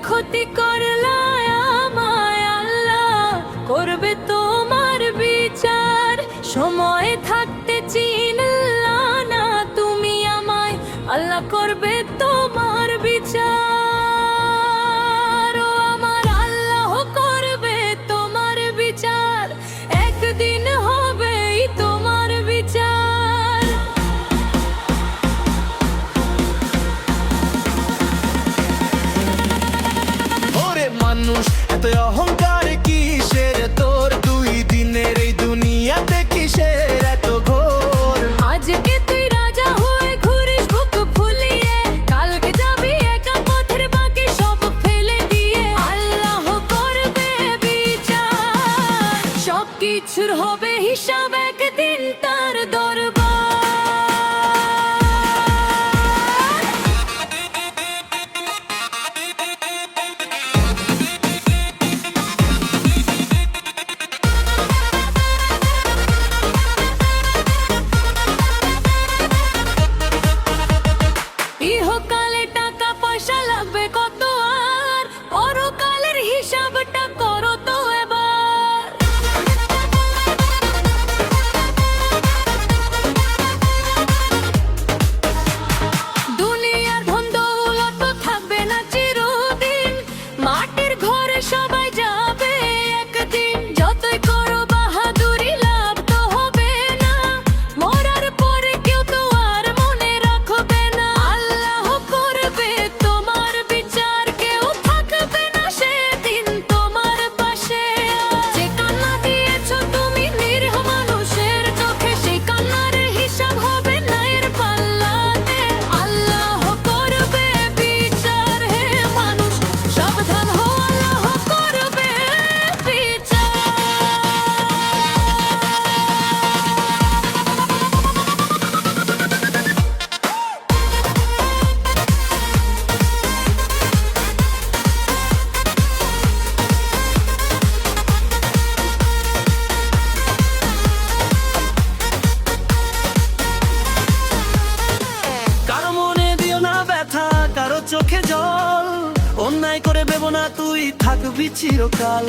ক্ষতি করলা আমায়, আল্লাহ করবে তোমার বিচার। সময় থাকতে চিনলা না তুমি আমায়, আল্লাহ করবে তোমার বিচার। ও আমার আল্লাহ করবে তোমার বিচার, একদিন হবেই তোমার বিচার। ওরে মানুষ এত অহংকার কিসের তোর, দুই দিনের এই দুনিয়াতে কিসের এত ঘোর। আজকে তুই রাজা হয়ে ঘুরিস বুক ফুলিয়ে, কালকে যাবি একা পথের বাকি সব ফেলে দিয়ে। আল্লাহ করবে বিচার, সবকিছুর হবে হিসাব একদিন তার দরবার। ইহকালে টাকা পয়সা লাগবে কত, আর পরকালের হিসাবটা করো তো এবার। দুনিয়ার ধন দৌলত থাকবে না চিরদিন, মাটির ঘরে সবাই যাবে একদিন। যতই করো বাহাদুরি লাভ তো হবে না, মরার পরে কেউ তো আর মনে রাখবে না। আল্লাহ করবে তোমার বিচার, কেউ থাকবে না সেদিন তোমার পাশে। যে কান্না দিয়েছো তুমি নিরীহ মানুষের চোখে, সেই কান্নার হিসাব হবে না এর পাল্লাতে। আল্লাহ করবে বিচার, হে মানুষ সাবধান হও, আল্লাহ করবে বিচার। কারো মনে দিও না ব্যথা, কারো চোখে জল, অন্যায় করে ভেবো না তুই থাকবি চিরকাল।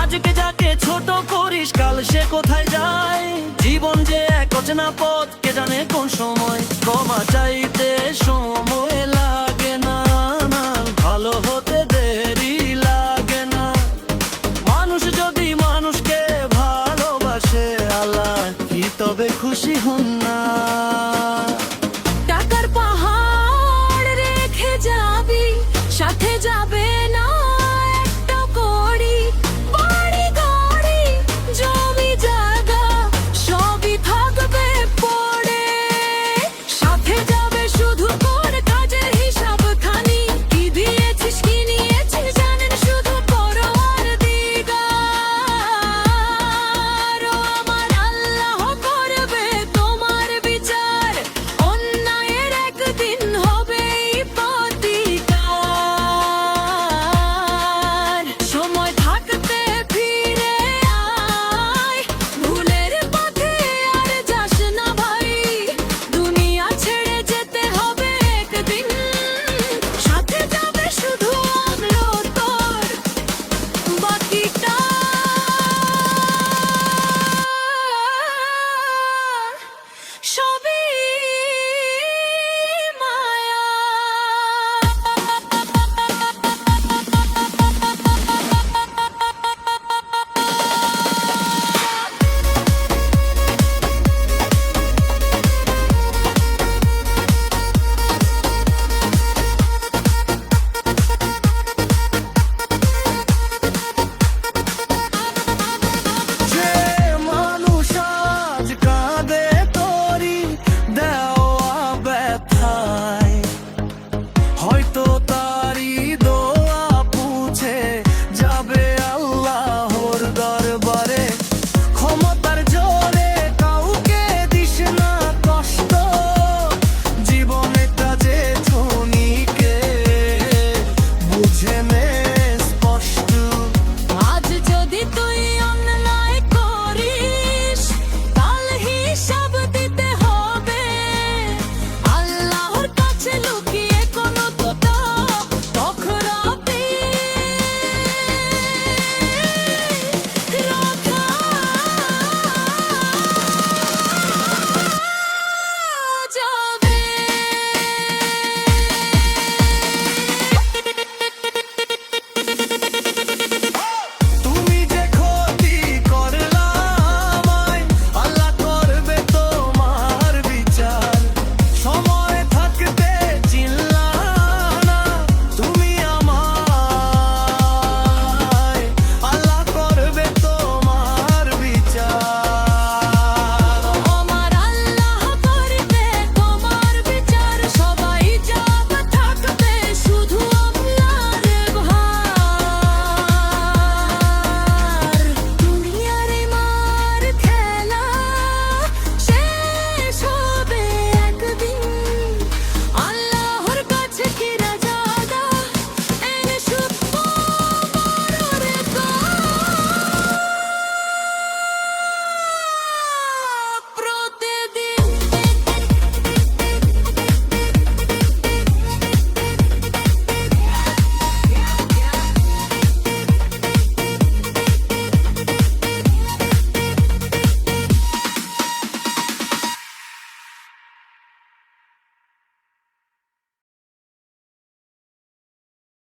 আজকে যাকে ছোট করিস কাল সে কোথায় যায়, জীবন যে এক অচেনা পথ কে জানে কোন সময়। ক্ষমা চাইতে সময় লাগে।